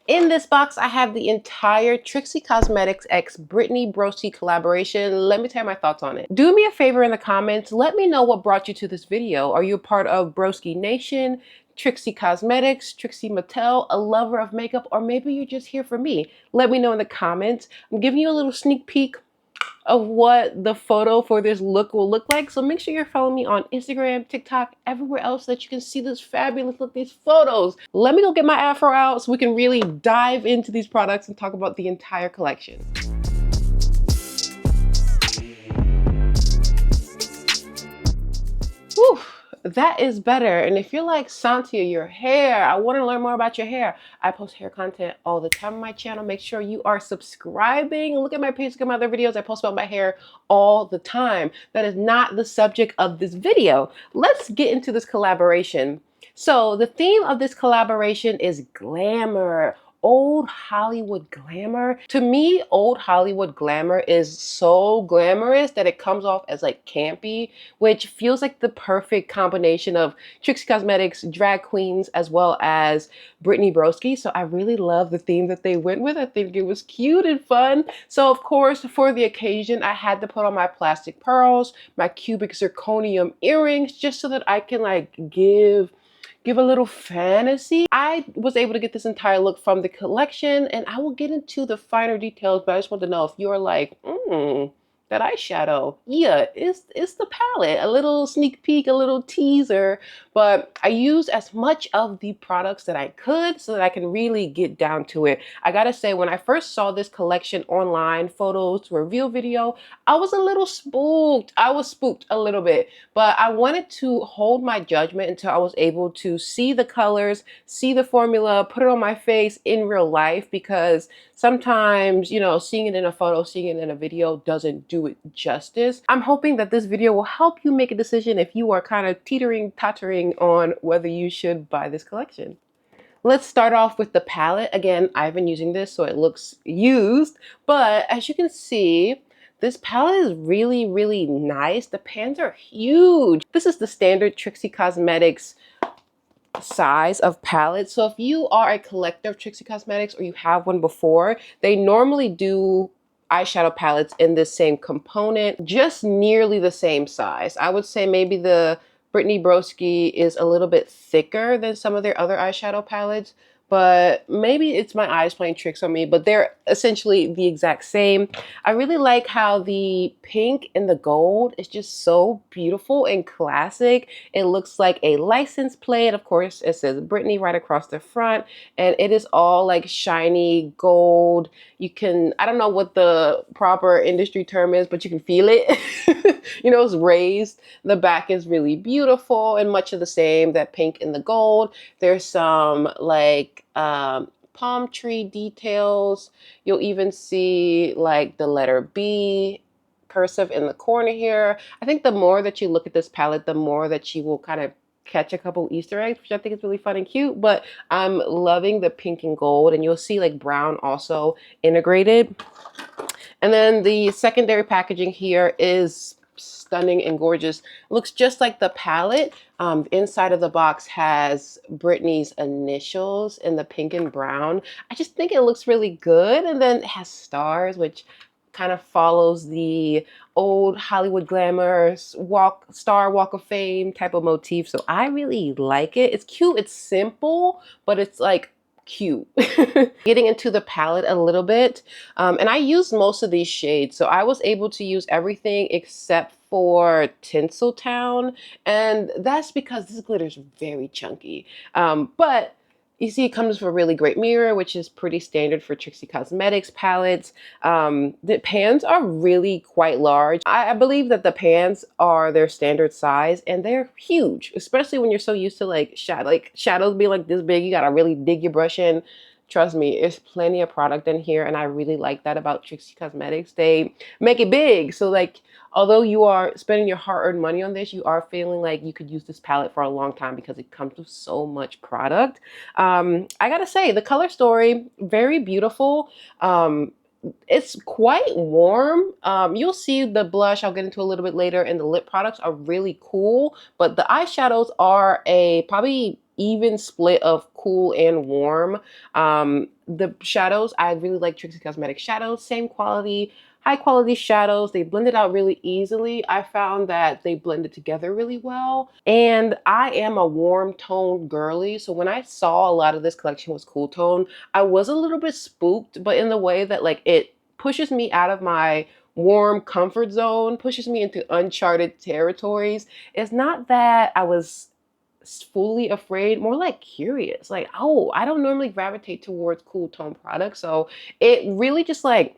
In this box, I have the entire Trixie Cosmetics x Brittany Broski collaboration. Let me tell you my thoughts on it. Do me a favor in the comments. Let me know what brought you to this video. Are you a part of Broski Nation, Trixie Cosmetics, Trixie Mattel, a lover of makeup, or maybe you're just here for me? Let me know in the comments. I'm giving you a little sneak peek of what the photo for this look will look like. So make sure you're following me on Instagram, TikTok, everywhere else that you can see this fabulous look, these photos. Let me go get my afro out so we can really dive into these products and talk about the entire collection. Whew. That is better. And if you're like, Santia, your hair, I want to learn more about your hair. I post hair content all the time on my channel. Make sure you are subscribing. Look at my page, look at my other videos. I post about my hair all the time. That is not the subject of this video. Let's get into this collaboration. So the theme of this collaboration is glamour. Old Hollywood glamour. To me, old Hollywood glamour is so glamorous that it comes off as like campy, which feels like the perfect combination of Trixie Cosmetics, drag queens, as well as Brittany Broski. So I really love the theme that they went with. I think it was cute and fun. So of course, for the occasion, I had to put on my plastic pearls, my cubic zirconium earrings, just so that I can like give a little fantasy. I was able to get this entire look from the collection, and I will get into the finer details, but I just want to know if you're like, that eyeshadow, yeah, it's the palette. A little sneak peek, a little teaser, but I used as much of the products that I could so that I can really get down to it. I gotta say, when I first saw this collection online, photos, review video, I was a little spooked. I was spooked a little bit, but I wanted to hold my judgment until I was able to see the colors, see the formula, put it on my face in real life, because sometimes, you know, seeing it in a photo, seeing it in a video doesn't do it justice. I'm hoping that this video will help you make a decision if you are kind of teetering, tottering on whether you should buy this collection. Let's start off with the palette. Again, I've been using this, so it looks used, but as you can see, this palette is really, really nice. The pans are huge. This is the standard Trixie Cosmetics size of palette. So if you are a collector of Trixie Cosmetics or you have one before, they normally do eyeshadow palettes in this same component, just nearly the same size. I would say maybe the Brittany Broski is a little bit thicker than some of their other eyeshadow palettes, but maybe it's my eyes playing tricks on me, but they're essentially the exact same. I really like how the pink and the gold is just so beautiful and classic. It looks like a license plate. Of course, it says Brittany right across the front, and it is all like shiny gold. You can, I don't know what the proper industry term is, but you can feel it. You know, it's raised. The back is really beautiful and much of the same, that pink and the gold. There's some like palm tree details. You'll even see like the letter B cursive in the corner here. I think the more that you look at this palette, the more that you will kind of catch a couple Easter eggs, which I think is really fun and cute. But I'm loving the pink and gold, and you'll see like brown also integrated. And then the secondary packaging here is stunning and gorgeous. It looks just like the palette. Inside of the box has Brittany's initials in the pink and brown. I just think it looks really good. And then it has stars, which kind of follows the old Hollywood glamour star walk of fame type of motif. So I really like it. It's cute, it's simple, but it's like cute. Getting into the palette a little bit, and I used most of these shades, so I was able to use everything except for Tinseltown, and that's because this glitter is very chunky, but you see it comes with a really great mirror, which is pretty standard for Trixie Cosmetics palettes. The pans are really quite large. I believe that the pans are their standard size, and they're huge, especially when you're so used to like shadows being like this big. You gotta really dig your brush in. Trust me, there's plenty of product in here, and I really like that about Trixie Cosmetics. They make it big, so like, although you are spending your hard-earned money on this, you are feeling like you could use this palette for a long time because it comes with so much product. I gotta say, the color story, very beautiful. It's quite warm. You'll see the blush, I'll get into a little bit later, and the lip products are really cool, but the eyeshadows are probably even split of cool and warm. The shadows, I really like Trixie Cosmetics shadows, same quality, high quality shadows. They blend it out really easily. I found that they blended together really well. And I am a warm tone girly. So when I saw a lot of this collection was cool tone, I was a little bit spooked, but in the way that like it pushes me out of my warm comfort zone, pushes me into uncharted territories. It's not that I was fully afraid, more like curious. Like, oh, I don't normally gravitate towards cool tone products. So it really just like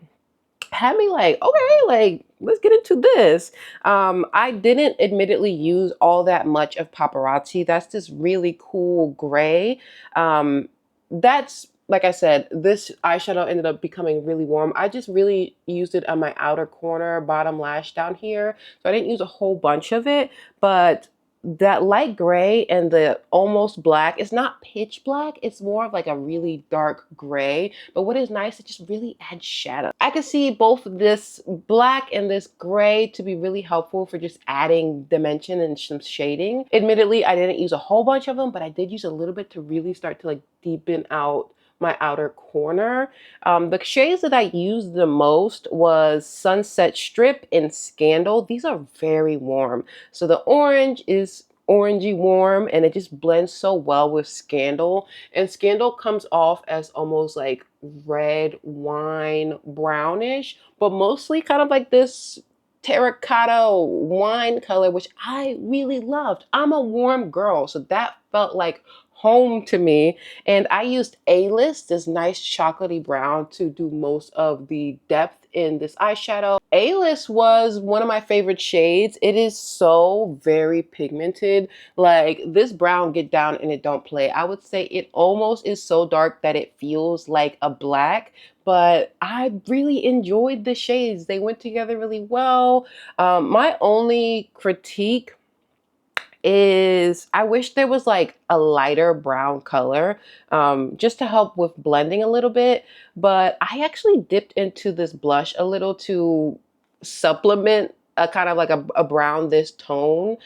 had me like, okay, like let's get into this. I didn't admittedly use all that much of Paparazzi. That's this really cool gray. That's like I said, this eyeshadow ended up becoming really warm. I just really used it on my outer corner, bottom lash down here. So I didn't use a whole bunch of it, but that light gray and the almost black, it's not pitch black, it's more of like a really dark gray. But what is nice, it just really adds shadow. I could see both this black and this gray to be really helpful for just adding dimension and some shading. Admittedly, I didn't use a whole bunch of them, but I did use a little bit to really start to like deepen out my outer corner. The shades that I used the most was Sunset Strip and Scandal. These are very warm. So the orange is orangey warm and it just blends so well with Scandal. And Scandal comes off as almost like red wine brownish, but mostly kind of like this terracotta wine color, which I really loved. I'm a warm girl, so that felt like home to me. And I used A-List, this nice chocolatey brown, to do most of the depth in this eyeshadow. A-List was one of my favorite shades. It is so very pigmented. Like this brown get down and it don't play. I would say it almost is so dark that it feels like a black, but I really enjoyed the shades. They went together really well. My only critique is I wish there was like a lighter brown color just to help with blending a little bit. But I actually dipped into this blush a little to supplement a kind of like a brown this tone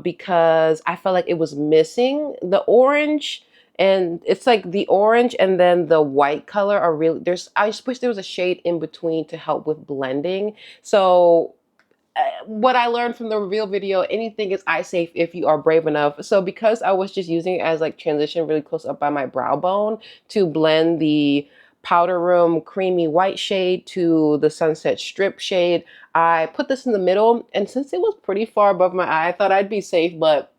because I felt like it was missing the orange. And it's like the orange and then the white color are really, I just wish there was a shade in between to help with blending. So what I learned from the reveal video, anything is eye safe if you are brave enough. So because I was just using it as like transition really close up by my brow bone to blend the Powder Room creamy white shade to the Sunset Strip shade, I put this in the middle. And since it was pretty far above my eye, I thought I'd be safe, but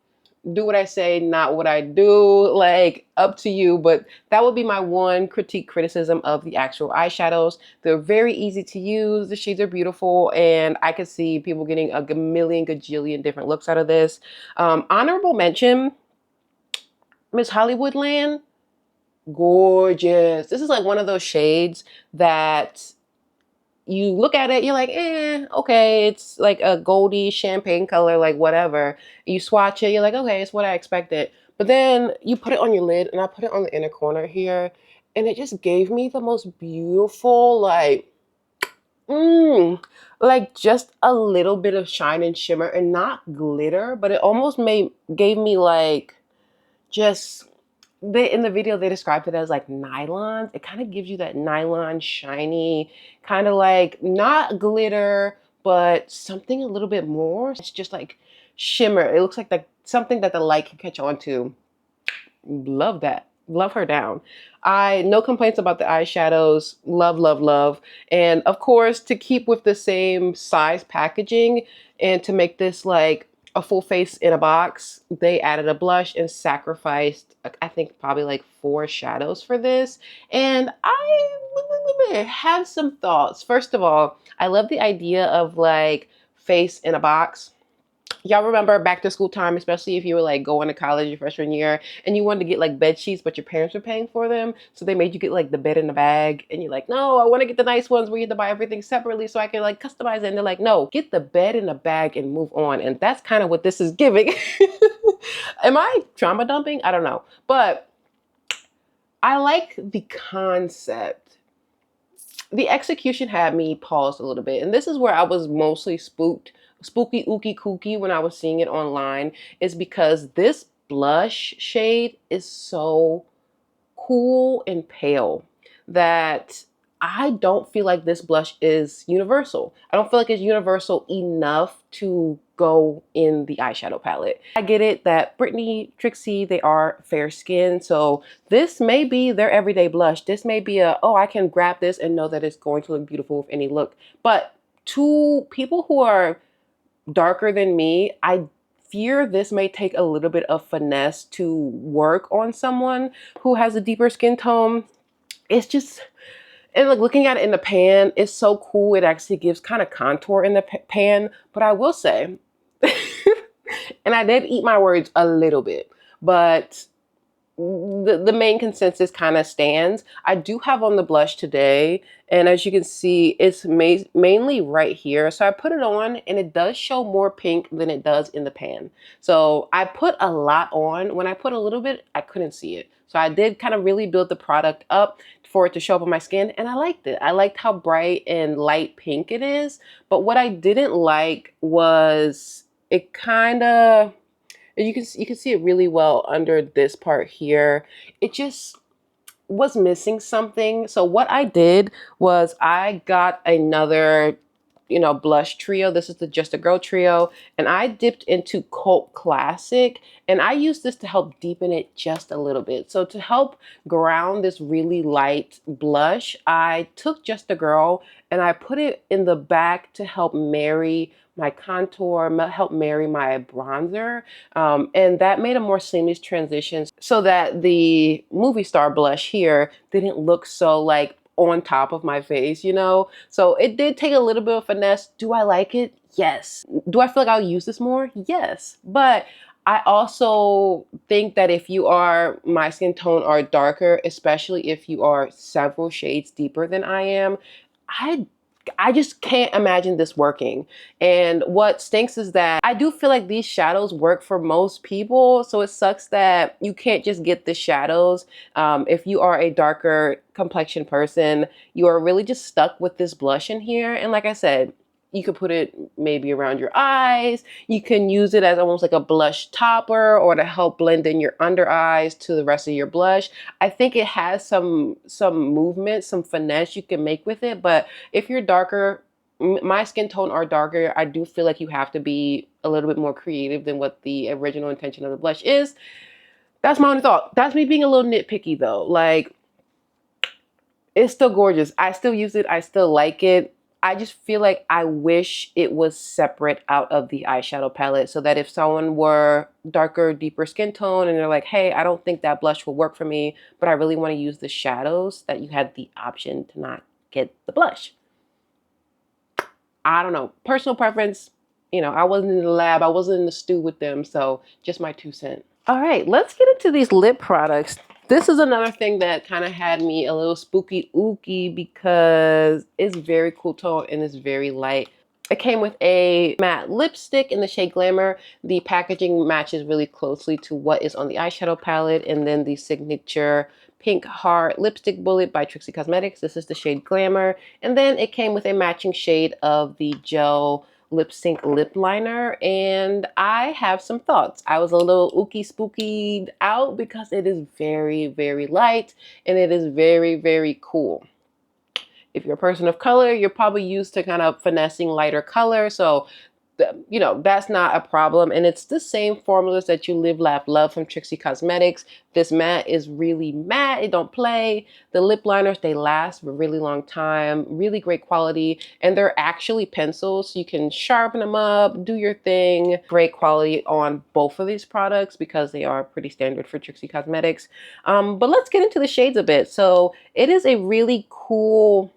do what I say, not what I do, like up to you. But that would be my one criticism of the actual eyeshadows. They're very easy to use. The shades are beautiful and I could see people getting a million gajillion different looks out of this. Honorable mention, Miss Hollywoodland, gorgeous. This is like one of those shades that you look at it, you're like, okay, it's like a goldy champagne color, like whatever. You swatch it, you're like, okay, it's what I expected. But then you put it on your lid, and I put it on the inner corner here, and it just gave me the most beautiful, like, like just a little bit of shine and shimmer, and not glitter, but it almost gave me like just in the video they described it as like nylons. It kind of gives you that nylon shiny kind of like not glitter but something a little bit more. It's just like shimmer. It looks like something that the light can catch on to. Love that. Love her down. No complaints about the eyeshadows. Love, love, love. And of course, to keep with the same size packaging and to make this like a full face in a box, they added a blush and sacrificed, I think, probably like 4 shadows for this. And I have some thoughts. First of all, I love the idea of like face in a box. Y'all remember back to school time, especially if you were like going to college your freshman year and you wanted to get like bed sheets, but your parents were paying for them. So they made you get like the bed in the bag and you're like, no, I want to get the nice ones where you have to buy everything separately so I can like customize it. And they're like, no, get the bed in the bag and move on. And that's kind of what this is giving. Am I trauma dumping? I don't know. But I like the concept. The execution had me paused a little bit. And this is where I was mostly spooky ooky kooky when I was seeing it online, is because this blush shade is so cool and pale that I don't feel like this blush is universal. I don't feel like it's universal enough to go in the eyeshadow palette. I get it that Brittany, Trixie, they are fair skinned, so this may be their everyday blush. This may be a, oh, I can grab this and know that it's going to look beautiful with any look. But to people who are darker than me, I fear this may take a little bit of finesse to work on someone who has a deeper skin tone. It's just, and like looking at it in the pan, it's so cool. It actually gives kind of contour in the pan. But I will say, and I did eat my words a little bit, but the main consensus kind of stands. I do have on the blush today, and as you can see, it's mainly right here. So I put it on and it does show more pink than it does in the pan. So I put a lot on. When I put a little bit, I couldn't see it. So I did kind of really build the product up for it to show up on my skin, and I liked it. I liked how bright and light pink it is. But what I didn't like was it kind of, you can see it really well under this part here. It just was missing something. So what I did was I got another, you know, blush trio. This is the Just a Girl trio, and I dipped into Cult Classic, and I used this to help deepen it just a little bit. So to help ground this really light blush, I took Just a Girl and I put it in the back to help marry my contour, help marry my bronzer, and that made a more seamless transition so that the movie star blush here didn't look so like on top of my face, you know? So it did take a little bit of finesse. Do I like it? Yes. Do I feel like I'll use this more? Yes. But I also think that if you are my skin tone or darker, especially if you are several shades deeper than I am, I just can't imagine this working. And what stinks is that I do feel like these shadows work for most people. So it sucks that you can't just get the shadows. If you are a darker complexion person, you are really just stuck with this blush in here. And like I said, you could put it maybe around your eyes. You can use it as almost like a blush topper or to help blend in your under eyes to the rest of your blush. I think it has some movement, some finesse you can make with it. But if you're darker, my skin tone are darker, I do feel like you have to be a little bit more creative than what the original intention of the blush is. That's my only thought. That's me being a little nitpicky though. Like, it's still gorgeous. I still use it. I still like it. I just feel like I wish it was separate out of the eyeshadow palette so that if someone were darker, deeper skin tone and they're like, hey, I don't think that blush will work for me, but I really want to use the shadows, that you had the option to not get the blush. I don't know. Personal preference. You know, I wasn't in the lab. I wasn't in the stew with them. So just my 2 cents. All right, let's get into these lip products. This is another thing that kind of had me a little spooky ooky because it's very cool tone and it's very light. It came with a matte lipstick in the shade Glamour. The packaging matches really closely to what is on the eyeshadow palette, and then the signature pink heart lipstick bullet by Trixie Cosmetics. This is the shade Glamour. And then it came with a matching shade of the gel lip sync lip liner, and I have some thoughts. I was a little ooky spooky out because it is very, very light and it is very, very cool. If you're a person of color, you're probably used to kind of finessing lighter color, so you know, that's not a problem. And it's the same formulas that you Live, Laugh, Love from Trixie Cosmetics. This matte is really matte. It don't play. The lip liners, they last for a really long time. Really great quality. And they're actually pencils, so you can sharpen them up, do your thing. Great quality on both of these products because they are pretty standard for Trixie Cosmetics. But let's get into the shades a bit. So it is a really cool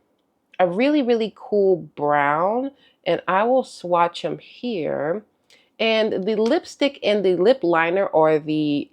brown, and I will swatch them here. And the lipstick and the lip liner are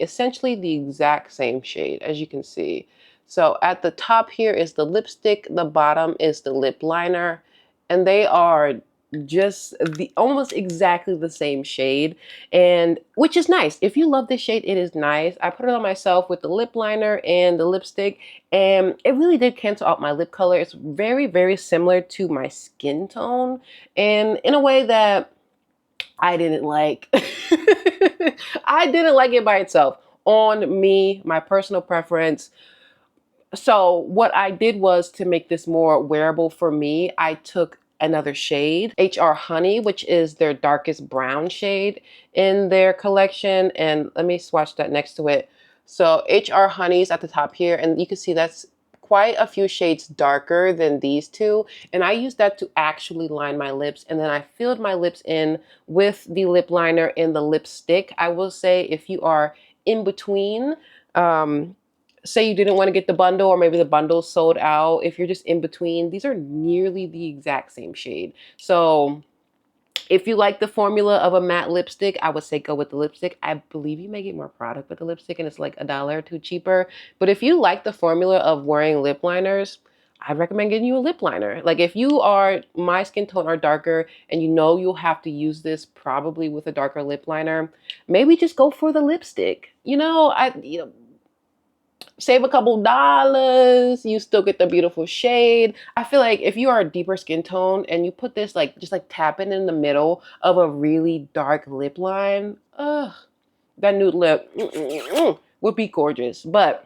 essentially the exact same shade, as you can see. So at the top here is the lipstick, the bottom is the lip liner, and they are just almost exactly the same shade, and which is nice. If you love this shade, it is nice. I put it on myself with the lip liner and the lipstick, and it really did cancel out my lip color. It's very, very similar to my skin tone, and in a way that I didn't like. I didn't like it by itself. On me, my personal preference. So what I did was, to make this more wearable for me, I took another shade, HR Honey, which is their darkest brown shade in their collection. And let me swatch that next to it. So HR Honey is at the top here, and you can see that's quite a few shades darker than these two. And I used that to actually line my lips. And then I filled my lips in with the lip liner and the lip stick. I will say, if you are in between, say you didn't want to get the bundle, or maybe the bundle sold out, if you're just in between, these are nearly the exact same shade. So if you like the formula of a matte lipstick, I would say go with the lipstick. I believe you may get more product with the lipstick and it's like $1 or $2 cheaper. But if you like the formula of wearing lip liners, I'd recommend getting you a lip liner. Like, if you are my skin tone or darker and you know you'll have to use this probably with a darker lip liner, maybe just go for the lipstick. Save a couple dollars, you still get the beautiful shade. I feel like if you are a deeper skin tone and you put this just tap it in the middle of a really dark lip line, that nude lip would be gorgeous. But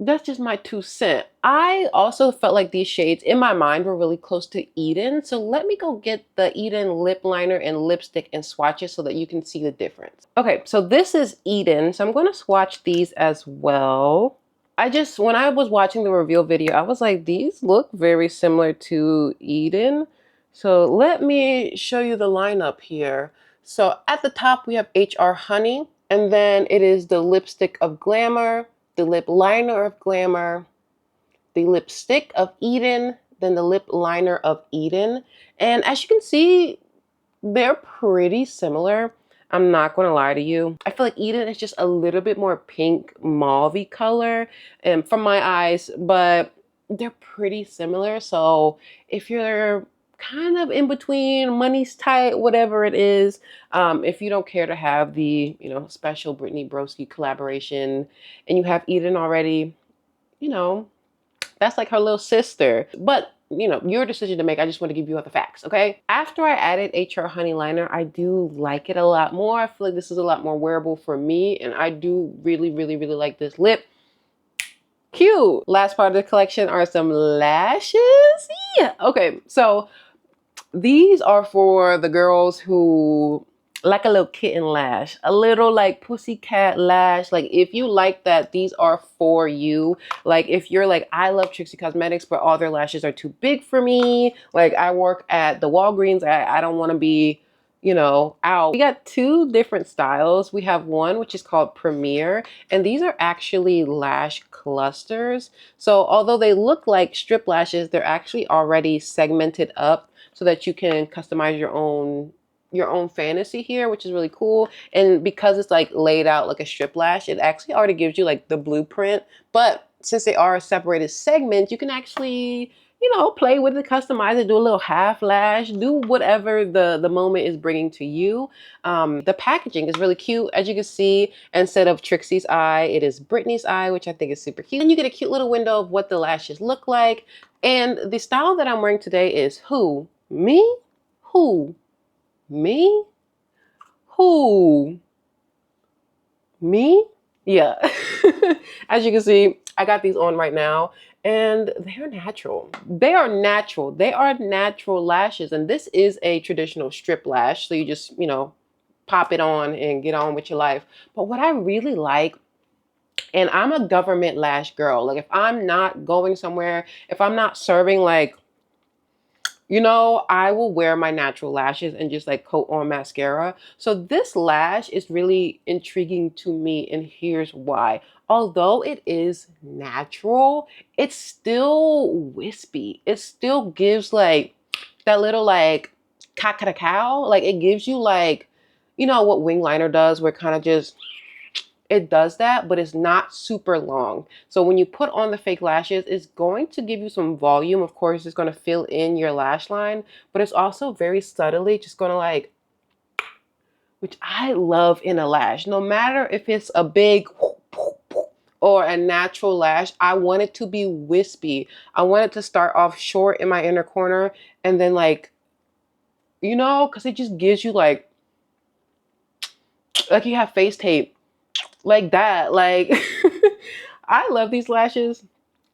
that's just my 2 cents. I also felt like these shades in my mind were really close to Eden. So let me go get the Eden lip liner and lipstick and swatches so that you can see the difference. Okay, so this is Eden. So I'm going to swatch these as well. When I was watching the reveal video, I was like, these look very similar to Eden. So let me show you the lineup here. So at the top, we have HR Honey, and then it is the lipstick of Glamour, the lip liner of Glamour, the lipstick of Eden, then the lip liner of Eden. And as you can see, they're pretty similar. I'm not going to lie to you. I feel like Eden is just a little bit more pink mauve-y color from my eyes, but they're pretty similar. So if you're kind of in between, money's tight, whatever it is, if you don't care to have the special Brittany Broski collaboration and you have Eden already, that's like her little sister. But your decision to make. I just want to give you all the facts, okay? After I added HR Honey Liner, I do like it a lot more. I feel like this is a lot more wearable for me, and I do really, really, really like this lip. Cute. Last part of the collection are some lashes. Yeah. Okay, so these are for the girls who like a little kitten lash, a little like pussycat lash. Like, if you like that, these are for you. Like, if you're like, I love Trixie Cosmetics, but all their lashes are too big for me. Like, I work at the Walgreens. I don't want to be, out. We got 2 different styles. We have one which is called Premier, and these are actually lash clusters. So although they look like strip lashes, they're actually already segmented up so that you can customize your own fantasy here, which is really cool. And because it's like laid out like a strip lash, it actually already gives you like the blueprint. But since they are separated segments, you can actually play with it, customize it, do a little half lash, do whatever the moment is bringing to you. The packaging is really cute. As you can see, instead of Trixie's eye, it is Brittany's eye, which I think is super cute. And you get a cute little window of what the lashes look like. And the style that I'm wearing today is me? Who? Me? Who? Me? Yeah. As you can see, I got these on right now, and they're natural. They are natural. They are natural lashes, and this is a traditional strip lash. So you just, pop it on and get on with your life. But what I really like, and I'm a government lash girl. Like, if I'm not going somewhere, if I'm not serving, like, I will wear my natural lashes and just like coat on mascara. So this lash is really intriguing to me, and here's why. Although it is natural, it's still wispy. It still gives like that little like cacao. Like, it gives you like, what wing liner does, where it kind of just, it does that, but it's not super long. So when you put on the fake lashes, it's going to give you some volume. Of course, it's going to fill in your lash line, but it's also very subtly just going to like, which I love in a lash. No matter if it's a big or a natural lash, I want it to be wispy. I want it to start off short in my inner corner and then like you know, because it just gives you like you have face tape like that. Like I love these lashes.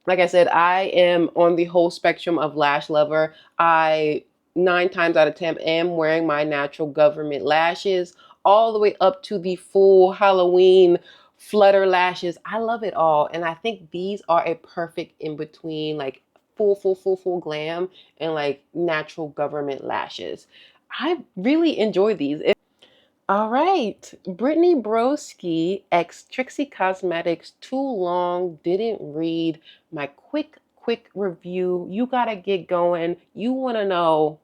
Like I said, I am on the whole spectrum of lash lover. I 9 times out of 10 am wearing my natural government lashes all the way up to the full Halloween flutter lashes. I love it all. And I think these are a perfect in between, like full glam and like natural government lashes. I really enjoy these. All right, Brittany Broski x Trixie Cosmetics. Too long, didn't read my quick review. You gotta get going. You wanna know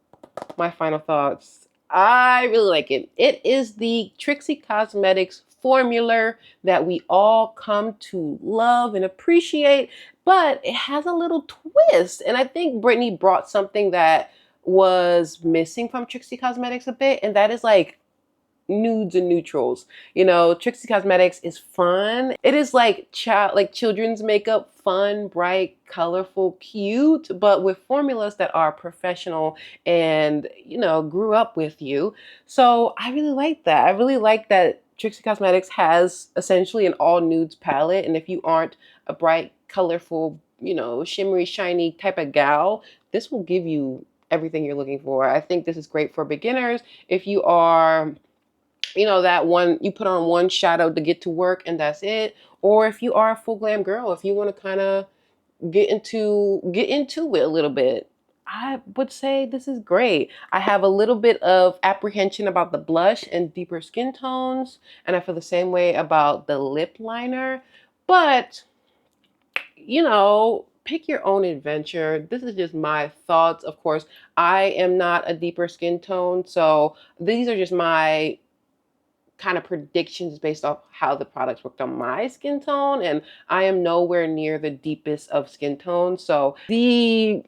my final thoughts. I really like it. It is the Trixie Cosmetics formula that we all come to love and appreciate, but it has a little twist. And I think Brittany brought something that was missing from Trixie Cosmetics a bit, and that is like nudes and neutrals. You know, Trixie Cosmetics is fun. It is like children's makeup, fun, bright, colorful, cute, but with formulas that are professional and, you know, grew up with you. So I really like that. I really like that Trixie Cosmetics has essentially an all nudes palette. And if you aren't a bright, colorful, you know, shimmery, shiny type of gal, this will give you everything you're looking for. I think this is great for beginners. If you are, you know, that one you put on one shadow to get to work and that's it, or if you are a full glam girl, if you want to kind of get into it a little bit, I would say this is great. I have a little bit of apprehension about the blush and deeper skin tones, and I feel the same way about the lip liner, but you know, pick your own adventure. This is just my thoughts. Of course, I am not a deeper skin tone, so these are just my kind of predictions based off how the products worked on my skin tone, and I am nowhere near the deepest of skin tones. So the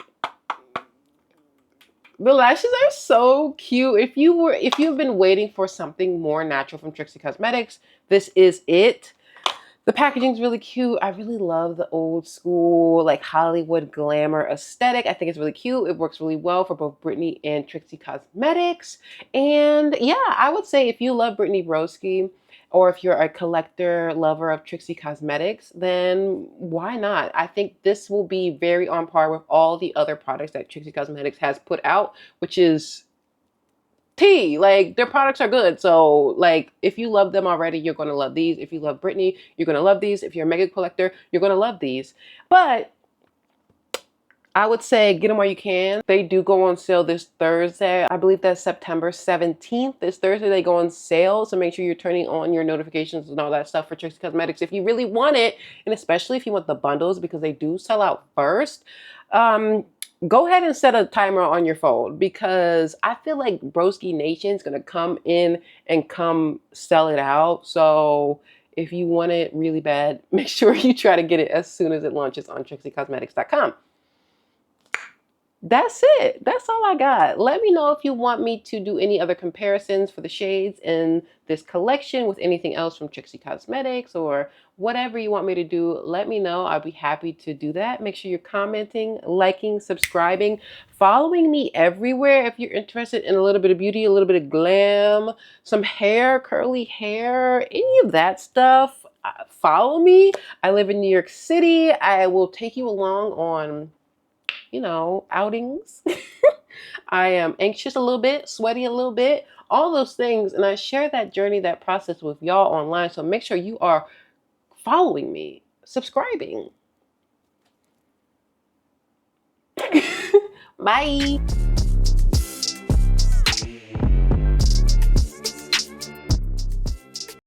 lashes are so cute. If you've been waiting for something more natural from Trixie Cosmetics, this is it. The packaging's really cute. I really love the old school, like Hollywood glamour aesthetic. I think it's really cute. It works really well for both Brittany and Trixie Cosmetics. And yeah, I would say if you love Brittany Broski, or if you're a collector lover of Trixie Cosmetics, then why not? I think this will be very on par with all the other products that Trixie Cosmetics has put out, which is tea. Like, their products are good. So like, if you love them already, you're going to love these. If you love Brittany, you're going to love these. If you're a mega collector, you're going to love these. But I would say get them while you can. They do go on sale this Thursday. I believe that's September 17th. This Thursday they go on sale. So make sure you're turning on your notifications and all that stuff for Trixie Cosmetics if you really want it. And especially if you want the bundles, because they do sell out first. Go ahead and set a timer on your phone, because I feel like Broski Nation is going to come in and come sell it out. So if you want it really bad, make sure you try to get it as soon as it launches on TrixieCosmetics.com. That's it. That's all I got. Let me know if you want me to do any other comparisons for the shades in this collection with anything else from Trixie Cosmetics, or whatever you want me to do. Let me know. I'll be happy to do that. Make sure you're commenting, liking, subscribing, following me everywhere if you're interested in a little bit of beauty, a little bit of glam, some hair, curly hair, any of that stuff. Follow me. I live in New York City. I will take you along on, you know, outings. I am anxious a little bit, sweaty a little bit, all those things. And I share that journey, that process with y'all online. So make sure you are following me, subscribing. Bye.